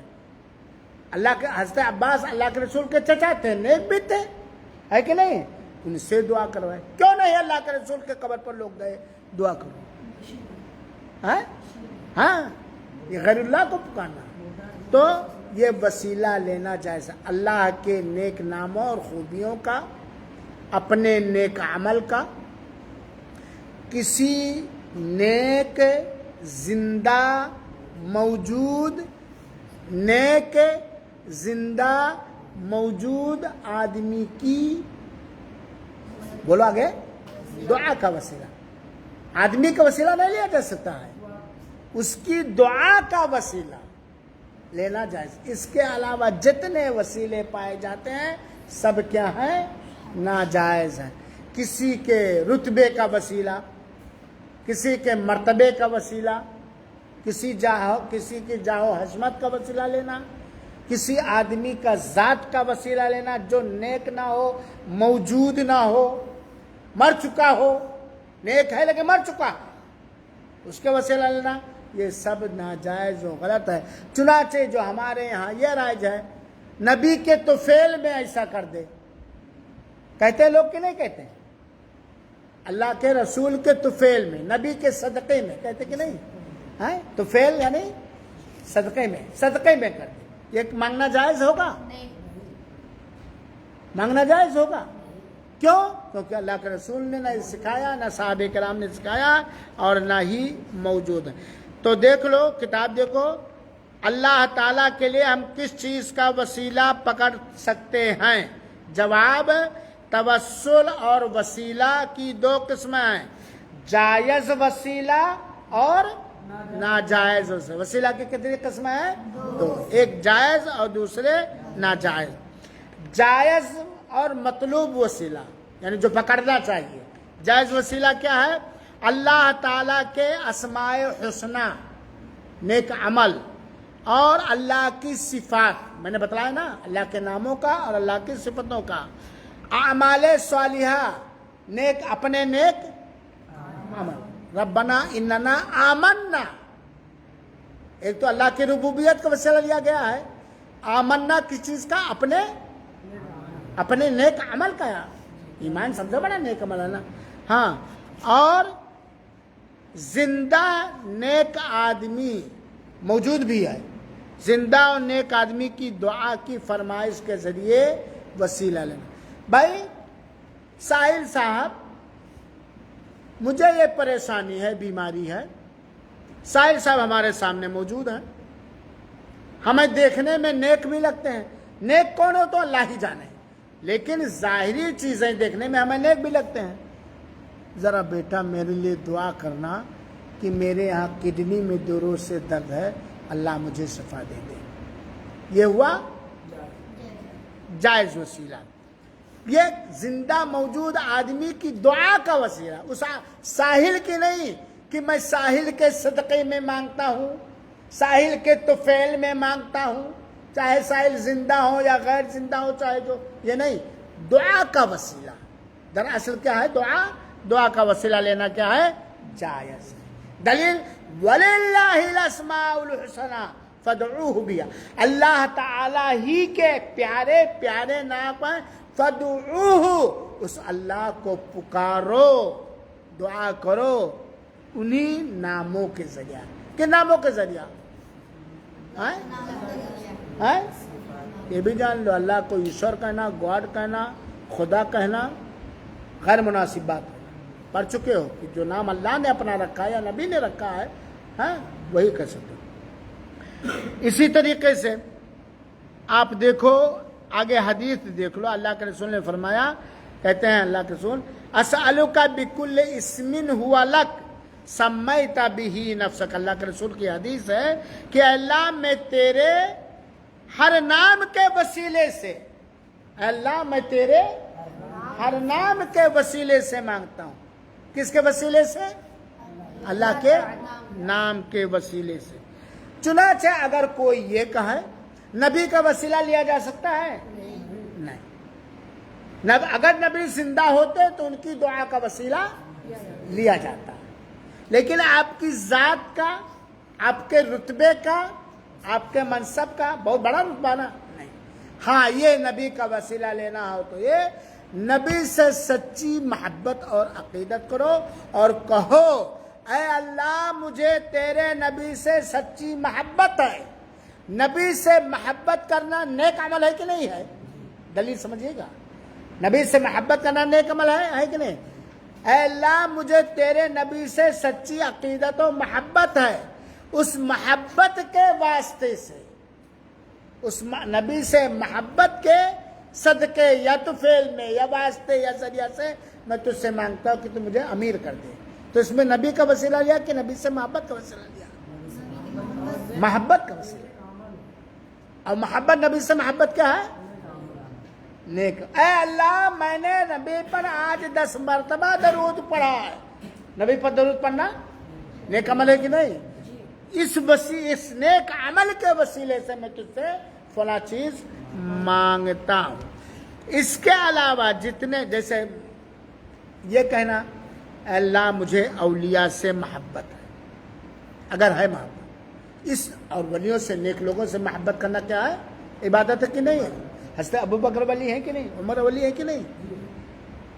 اللہ کے حضرت عباس اللہ کے رسول کے چچا تھے، نیک بھی تھے، ہے کہ نہیں؟ ان سے دعا کروائے. کیوں نہیں اللہ کے رسول کے قبر پر لوگ گئے دعا کرو؟ ہاں یہ غیر اللہ کو پکارنا. تو یہ وسیلہ لینا جائز ہے اللہ کے نیک ناموں اور خوبیوں کا، اپنے نیک عمل کا، کسی نیک زندہ موجود آدمی کی، بولو آگے، دعا کا وسیلہ، آدمی کا وسیلہ نہیں لیا جا سکتا ہے، اس کی دعا کا وسیلہ لینا جائز۔ اس کے علاوہ جتنے وسیلے پائے جاتے ہیں سب کیا ہیں؟ ناجائز ہیں۔ کسی کے رتبے کا وسیلہ، کسی کے مرتبے کا وسیلہ، کسی کی جاہ و حشمت کا وسیلہ لینا، کسی آدمی کا ذات کا وسیلہ لینا جو نیک نہ ہو، موجود نہ ہو، مر چکا ہو، نیک ہے لیکن مر چکا ہے، اس کے وسیلہ لینا، یہ سب ناجائز و غلط ہے۔ چنانچہ جو ہمارے یہاں یہ رائج ہے، نبی کے طفیل میں ایسا کر دے، کہتے ہیں لوگ کہ نہیں کہتے ہیں؟ اللہ کے رسول کے طفیل میں، نبی کے صدقے میں، کہتے کہ نہیں؟ طفیل یعنی صدقے میں کر دے، یہ مانگنا جائز ہوگا؟ مانگنا جائز ہوگا؟ کیوں؟ کیونکہ اللہ کے رسول نے نہ سکھایا، نہ صحابہ کرام نے سکھایا، اور نہ ہی موجود ہے۔ تو دیکھ لو، کتاب دیکھو، اللہ تعالیٰ کے لیے ہم کس چیز کا وسیلہ پکڑ سکتے ہیں؟ جواب، توسل اور وسیلہ کی دو قسمیں ہیں، جائز وسیلہ اور ناجائز وسیلہ کی کتنی قسمیں ہیں؟ دو، ایک جائز اور دوسرے ناجائز۔ جائز اور مطلوب وسیلہ یعنی جو پکڑنا چاہیے، جائز وسیلہ کیا ہے؟ اللہ تعالیٰ کے اسماء حسنہ، نیک عمل اور اللہ کی صفات، میں نے بتلایا نا، اللہ کے ناموں کا اور اللہ کی صفتوں کا، اعمال صالحہ، اپنے نیک عمل، ربنا اننا آمنا، ایک تو اللہ کی ربوبیت کا وسیلہ لیا گیا ہے، آمنا کس چیز کا؟ اپنے نیک عمل کا، ایمان سمجھو بڑا نیک عمل ہے نا، ہاں، اور زندہ نیک آدمی موجود بھی ہے، زندہ اور نیک آدمی کی دعا کی فرمائش کے ذریعے وسیلہ لینا۔ بھائی ساحل صاحب، مجھے یہ پریشانی ہے، بیماری ہے، ساحل صاحب ہمارے سامنے موجود ہیں، ہمیں دیکھنے میں نیک بھی لگتے ہیں، نیک کون ہو تو اللہ ہی جانے، لیکن ظاہری چیزیں دیکھنے میں ہمیں نیک بھی لگتے ہیں۔ ذرا بیٹا میرے لیے دعا کرنا کہ میرے یہاں کڈنی میں 2 روز سے درد ہے، اللہ مجھے شفا دے دے، یہ ہوا جائز وسیلہ۔ یہ زندہ موجود آدمی کی دعا کا وسیلہ، اس ساحل کی نہیں کہ میں ساحل کے صدقے میں مانگتا ہوں، ساحل کے طفیل میں مانگتا ہوں، چاہے ساحل زندہ ہو یا غیر زندہ ہو، چاہے جو، یہ نہیں، دعا کا وسیلہ۔ دراصل کیا ہے؟ دعا کا وسیلہ لینا کیا ہے؟ جائز ہے۔ دلیل، وَلِلَّهِ الْأَسْمَاءُ الْحُسْنَى فَادْعُوهُ بِهَا، اللہ تعالیٰ ہی کے پیارے پیارے نام ہیں، فَادْعُوهُ، اس اللہ کو پکارو، دعا کرو انہی ناموں کے ذریعہ۔ کن ناموں کے ذریعہ؟ یہ بھی جان لو، اللہ کو ایشور کہنا، گاڈ کہنا، خدا کہنا غیر مناسب بات ہے، پڑھ چکے ہو کہ جو نام اللہ نے اپنا رکھا ہے یا نبی نے رکھا ہے، وہی کہہ سکتے ہو۔ اسی طریقے سے آپ دیکھو آگے حدیث دیکھ لو، اللہ کے رسول نے فرمایا، کہتے ہیں اللہ کے رسول، اسألک بکل اسم ہوا لک سمیت بہ نفسک، اللہ کے رسول کی حدیث ہے کہ اللہ میں تیرے ہر نام کے وسیلے سے، اللہ میں تیرے ہر نام کے وسیلے سے مانگتا ہوں۔ کس کے وسیلے سے؟ اللہ کے نام کے وسیلے سے۔ چنانچہ اگر کوئی یہ کہے نبی کا وسیلہ لیا جا سکتا ہے؟ نہیں۔ اگر نبی زندہ ہوتے تو ان کی دعا کا وسیلہ لیا جاتا ہے، لیکن آپ کی ذات کا، آپ کے رتبے کا، آپ کے منصب کا، بہت بڑا رتبہ نا، نہیں۔ ہاں، یہ نبی کا وسیلہ لینا ہو تو یہ نبی سے سچی محبت اور عقیدت کرو اور کہو، اے اللہ مجھے تیرے نبی سے سچی محبت ہے، نبی سے محبت کرنا نیک عمل ہے کہ نہیں ہے؟ دلیل سمجھیے گا، نبی سے محبت کرنا نیک عمل ہے کہ نہیں؟ اے اللہ مجھے تیرے نبی سے سچی عقیدت و محبت ہے، اس محبت کے واسطے سے، اس نبی سے محبت کے صدقے یا تو فعل میں یا واسطے یا ذریعہ سے میں تجھ سے مانگتا ہوں کہ تو مجھے امیر کر دے۔ تو اس میں نبی کا وسیلہ لیا کہ نبی سے محبت کا وسیلہ لیا؟ محبت کا وسیلہ۔ اور محبت، نبی سے محبت کیا ہے؟ نیک۔ اے اللہ میں نے نبی پر آج 10 مرتبہ درود پڑھا ہے، نبی پر درود پڑھنا نیک عمل ہے کہ نہیں؟ اس نیک عمل کے وسیلے سے میں تجھ سے فلاں چیز مانگتا ہوں۔ اس کے علاوہ جتنے، جیسے یہ کہنا اے اللہ مجھے اولیاء سے محبت ہے، اگر ہے محبت، اس اور ولیوں سے، نیک لوگوں سے محبت کرنا کیا ہے؟ عبادت ہے کہ نہیں ہے؟ حضرت ابو بکر ولی ہے کہ نہیں؟ عمر ولی ہے کہ نہیں؟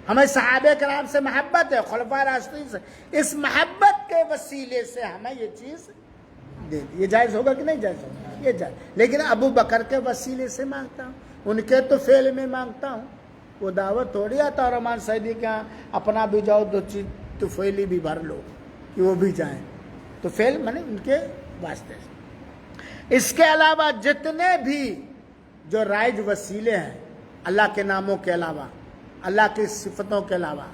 ہمیں صحابہ کرام سے محبت ہے، خلفائے راشدین سے، اس محبت کے وسیلے سے ہمیں یہ چیز دے دی۔ یہ جائز ہوگا کہ نہیں جائز ہوگا؟ یہ جائز۔ لیکن ابو بکر کے وسیلے سے مانگتا ہوں، ان کے تو فعل میں مانگتا ہوں۔ وہ دعوت تھوڑی آتا اور رحمان سعیدی کے ہاں اپنا بھی جاؤ 2 چیز تو فعلی بھی بھر لو کہ وہ بھی جائیں، تو فعل میں نے ان کے واسطے سے۔ اس کے علاوہ جتنے بھی جو رائج وسیلے ہیں اللہ کے ناموں کے علاوہ، اللہ کی صفتوں کے علاوہ،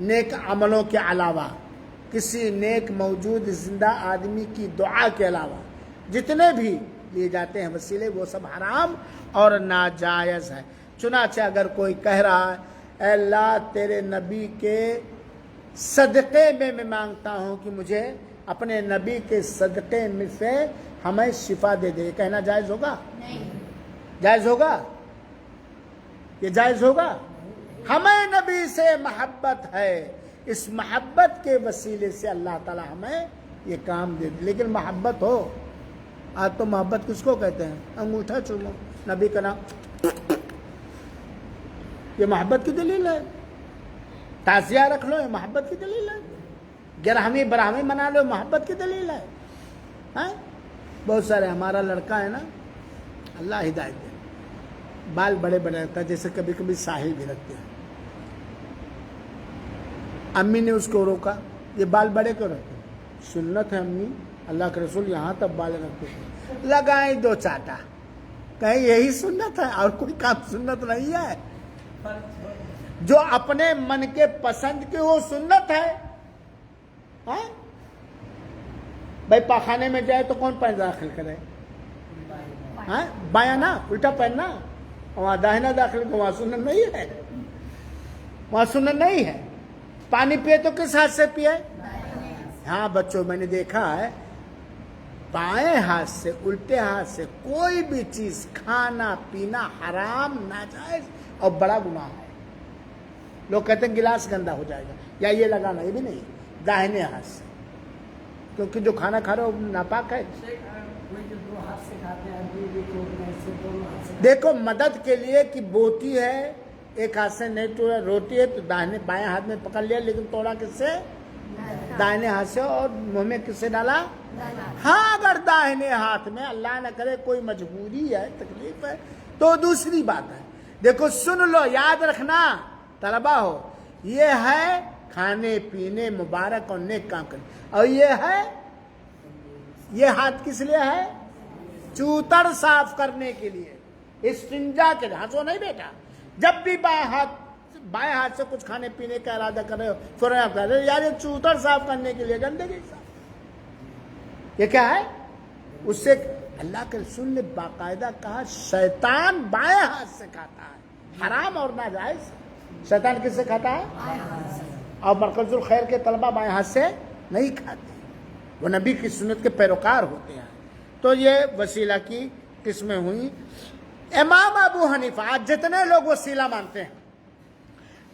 نیک عملوں کے علاوہ، کسی نیک موجود زندہ آدمی کی دعا کے علاوہ جتنے بھی لیے جاتے ہیں وسیلے، وہ سب حرام اور ناجائز ہے۔ چنانچہ اگر کوئی کہہ رہا ہے اے اللہ تیرے نبی کے صدقے میں مانگتا ہوں کہ مجھے اپنے نبی کے صدقے میں سے ہمیں شفا دے دے، کہنا جائز ہوگا؟ نہیں۔ جائز ہوگا؟ یہ جائز ہوگا؟ ہمیں نبی سے محبت ہے، اس محبت کے وسیلے سے اللہ تعالی ہمیں یہ کام دے دے۔ لیکن محبت ہو، آج تو محبت کس کو کہتے ہیں؟ انگوٹھا چومو، نبی کا نام، یہ محبت کی دلیل ہے۔ تعزیہ رکھ لو، یہ محبت کی دلیل ہے۔ گرہمی برہمی منا لو، محبت کی دلیل ہے۔ ہاں بہت سارے، ہمارا لڑکا ہے نا، اللہ ہدایت دے، بال بڑے بڑے رکھتا ہے، جیسے کبھی کبھی ساحل بھی رکھتے ہیں۔ امی نے اس کو روکا، یہ بال بڑے کیوں رکھتے ہیں؟ سنت ہے امی، اللہ کے رسول یہاں تک بال رکھتے ہیں، لگائیں 2 چاٹا، کہیں یہی سنت ہے اور کوئی کام سنت نہیں ہے؟ جو اپنے من کے پسند کی وہ سنت ہے۔ ہاں بھائی پاخانے میں جائے تو کون پیر داخل کرے؟ ہاں بایاں نا، الٹا پہننا، وہاں داہنا داخل کو، وہاں سنت نہیں ہے، وہاں سنت نہیں ہے۔ پانی پیے تو کس ہاتھ سے پیے؟ ہاں بچوں میں نے دیکھا ہے بائیں ہاتھ سے، الٹے ہاتھ سے کوئی بھی چیز کھانا پینا حرام، ناجائز اور بڑا گناہ ہے۔ لوگ کہتے ہیں گلاس گندا ہو جائے گا، یا یہ لگانا، یہ بھی نہیں، داہنے ہاتھ سے، کیونکہ جو کھانا کھا رہے ہو ناپاک ہے۔ دیکھو مدد کے لیے کہ بوٹی ہے، ایک ہاتھ سے نہیں توڑا، روٹی ہے تو داہنے بائیں ہاتھ میں پکڑ لیا، لیکن توڑا کس سے؟ داہنے ہاتھ سے، اور منہ میں کس سے ڈالا؟ ہاں اگر داہنے ہاتھ میں اللہ نہ کرے کوئی مجبوری ہے، تکلیف ہے، تو دوسری بات ہے۔ دیکھو سن لو، یاد رکھنا طلبہ ہو، یہ ہے کھانے پینے مبارک اور نیک کام کرنے، اور یہ ہے، یہ ہاتھ کس لیے ہے؟ چوتر صاف کرنے کے لیے، استنجا کے لیے۔ ہنسو نہیں بیٹا، جب بھی بائیں ہاتھ سے کچھ کھانے پینے کا ارادہ کر رہے ہو، فوراً آپ کہہ رہے ہو یار یہ چوتر صاف کرنے کے لیے، گندگی صاف، یہ کیا ہے؟ اس سے اللہ کے رسول نے باقاعدہ کہا شیطان بائیں ہاتھ سے کھاتا ہے، حرام اور ناجائز۔ شیطان کس سے کھاتا ہے؟ اور مرکز الخیر کے طلبہ بائیں ہاتھ سے نہیں کھاتے، وہ نبی کی سنت کے پیروکار ہوتے ہیں۔ تو یہ وسیلہ کی قسمیں ہوئی۔ امام ابو حنیفہ، آج جتنے لوگ وسیلہ مانتے ہیں،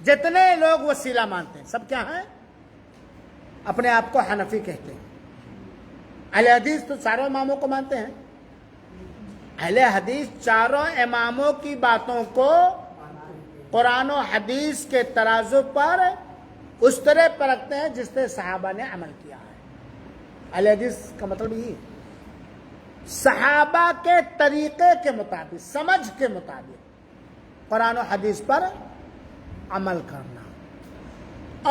جتنے لوگ وسیلہ مانتے ہیں، سب کیا ہیں؟ اپنے آپ کو حنفی کہتے ہیں۔ اہل حدیث تو چاروں اماموں کو مانتے ہیں، اہل حدیث چاروں اماموں کی باتوں کو قرآن و حدیث کے ترازو پر اس طرح پر رکھتے ہیں جس طرح صحابہ نے عمل کیا ہے۔ اہل حدیث کا مطلب یہ صحابہ کے طریقے کے مطابق، سمجھ کے مطابق قرآن و حدیث پر عمل کرنا۔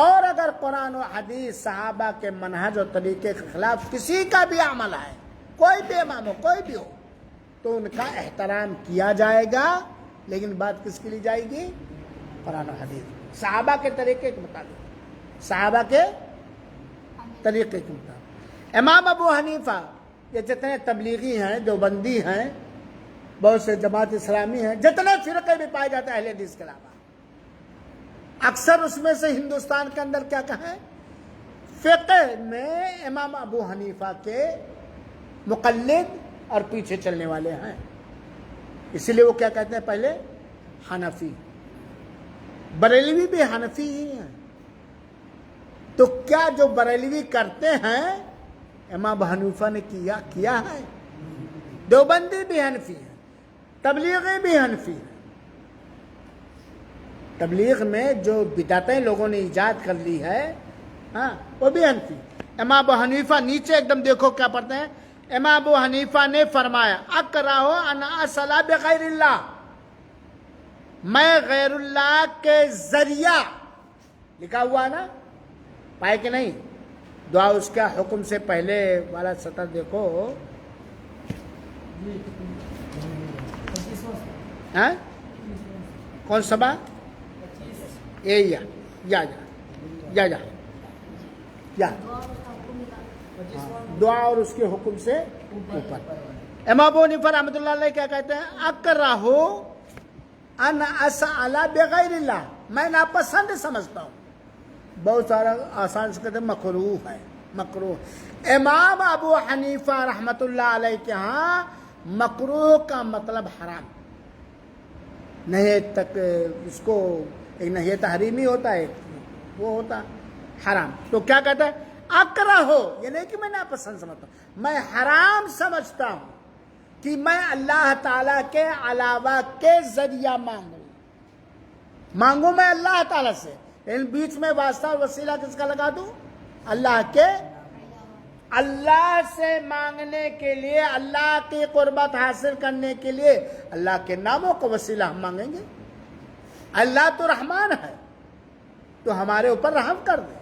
اور اگر قرآن و حدیث صحابہ کے منہج اور طریقے کے خلاف کسی کا بھی عمل ہے، کوئی بھی امام ہو، کوئی بھی ہو، تو ان کا احترام کیا جائے گا، لیکن بات کس کے لیے جائے گی؟ قرآن و حدیث، صحابہ کے طریقے کے مطابق، صحابہ کے طریقے کے مطابق۔ امام ابو حنیفہ، یہ جتنے تبلیغی ہیں، دیوبندی ہیں، بہت سے جماعت اسلامی ہیں، جتنے فرقے بھی پائے جاتے ہیں اہل حدیث کے علاوہ، اکثر اس میں سے ہندوستان کے اندر کیا کہیں، فقہ میں امام ابو حنیفہ کے مقلد اور پیچھے چلنے والے ہیں، اسی لیے وہ کیا کہتے ہیں پہلے؟ حنفی۔ بریلوی بھی حنفی ہی ہیں، تو کیا جو بریلوی کرتے ہیں امام ابو حنیفہ نے کیا ہے؟ دیوبندی بھی حنفی ہے، تبلیغی بھی حنفی ہے۔ تبلیغ میں جو بدعتیں لوگوں نے ایجاد کر لی ہے، ہاں، وہ بھی حنفی۔ امام ابو حنیفہ نیچے ایک دم دیکھو کیا پڑھتے ہیں، امام ابو حنیفہ نے فرمایا اکرہو ان اصل بغیر اللہ، میں غیر اللہ کے ذریعہ، لکھا ہوا نا، پائے کہ نہیں؟ دعا اس کا حکم سے پہلے والا سطر دیکھو، ہاں کون سا با؟ دعا اور اس کے حکم سے اوپر۔ امام ابو حنیفہ رحمۃ اللہ علیہ کیا کہتے ہیں؟ اکرہو ان اسأل بغیر اللہ، میں ناپسند سمجھتا ہوں، بہت سارا آسان سے کہتے ہیں مکروہ ہے، مکروہ۔ امام ابو حنیفہ رحمۃ اللہ علیہ کے ہاں مکروہ کا مطلب حرام، نہیں تک اس کو ایک نہی تحریمی ہوتا ہے، وہ ہوتا حرام۔ تو کیا کہتا ہے؟ اکرہو، یہ نہیں کہ میں ناپسند سمجھتا ہوں، میں حرام سمجھتا ہوں کہ میں اللہ تعالیٰ کے علاوہ کے ذریعہ مانگوں میں اللہ تعالیٰ سے، لیکن بیچ میں واسطہ اور وسیلہ کس کا لگا دوں؟ اللہ کے، اللہ سے مانگنے کے لیے، اللہ کی قربت حاصل کرنے کے لیے اللہ کے ناموں کا وسیلہ ہم مانگیں گے۔ اللہ تو رحمان ہے، تو ہمارے اوپر رحم کر دے،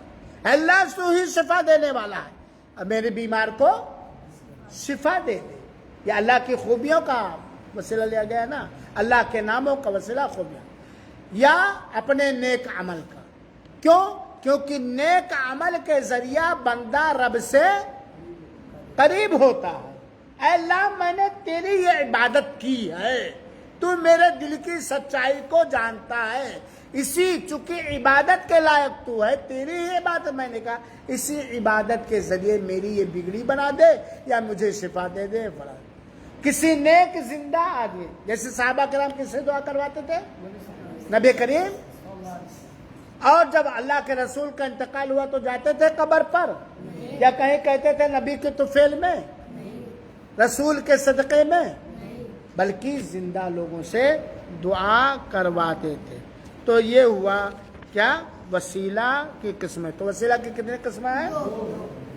اللہ تو ہی شفا دینے والا ہے، اب میرے بیمار کو شفا دے دے، یہ اللہ کی خوبیوں کا وسیلہ لیا گیا ہے نا، اللہ کے ناموں کا وسیلہ خوبیاں، یا اپنے نیک عمل کا۔ کیوں؟ کیونکہ نیک عمل کے ذریعہ بندہ رب سے قریب ہوتا ہے۔ اے اللہ، میں نے تیری یہ عبادت کی ہے، تو میرے دل کی سچائی کو جانتا ہے، اسی چونکہ عبادت کے لائق تو ہے، تیری ہی عبادت میں نے کہا، اسی عبادت کے ذریعے میری یہ بگڑی بنا دے یا مجھے شفا دے دے۔ کسی نیک زندہ آدمی، جیسے صحابہ کرام کس سے دعا کرواتے تھے؟ نبی کریم، اور جب اللہ کے رسول کا انتقال ہوا تو جاتے تھے قبر پر، یا کہیں کہتے تھے نبی کے طفیل میں، رسول کے صدقے میں، بلکہ زندہ لوگوں سے دعا کرواتے تھے۔ تو یہ ہوا کیا؟ وسیلہ کی قسمیں۔ تو وسیلہ کی کتنے قسمیں ہیں؟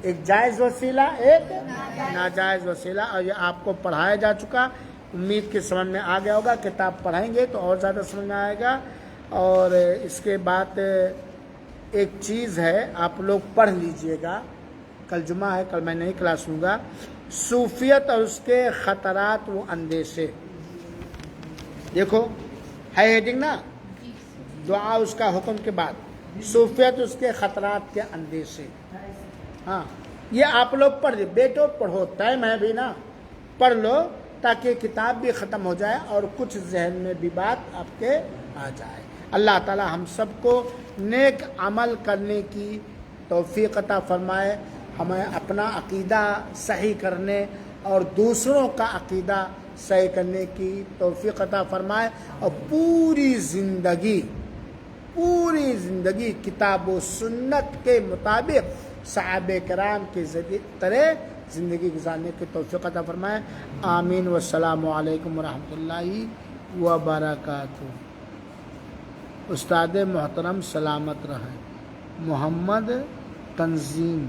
ایک جائز وسیلہ، ایک ناجائز وسیلہ، اور یہ آپ کو پڑھایا جا چکا، امید کہ سمجھ میں آ گیا ہوگا، کتاب پڑھیں گے تو اور زیادہ سمجھ میں آئے گا۔ اور اس کے بعد ایک چیز ہے، آپ لوگ پڑھ لیجئے گا، کل جمعہ ہے، کل میں نہیں کلاس لوں گا، صوفیت اور اس کے خطرات و اندیشے۔ دیکھو ہے ہیڈنگ نا، دعا اس کا حکم کے بعد، صوفیت اس کے خطرات کے اندیشے۔ ہاں، یہ آپ لوگ پڑھ لیں، بیٹو پڑھو، ٹائم ہے بھی نا، پڑھ لو تاکہ کتاب بھی ختم ہو جائے اور کچھ ذہن میں بھی بات آپ کے آ جائے۔ اللہ تعالی ہم سب کو نیک عمل کرنے کی توفیق عطا فرمائے، ہمیں اپنا عقیدہ صحیح کرنے اور دوسروں کا عقیدہ صحیح کرنے کی توفیق عطا فرمائے، اور پوری زندگی کتاب و سنت کے مطابق صحابہ کرام کے طرح زندگی گزارنے کی توفیق عطا فرمائے۔ آمین، والسلام علیکم ورحمۃ اللہ وبرکاتہ۔ استاد محترم سلامت رہیں۔ محمد تنظیم۔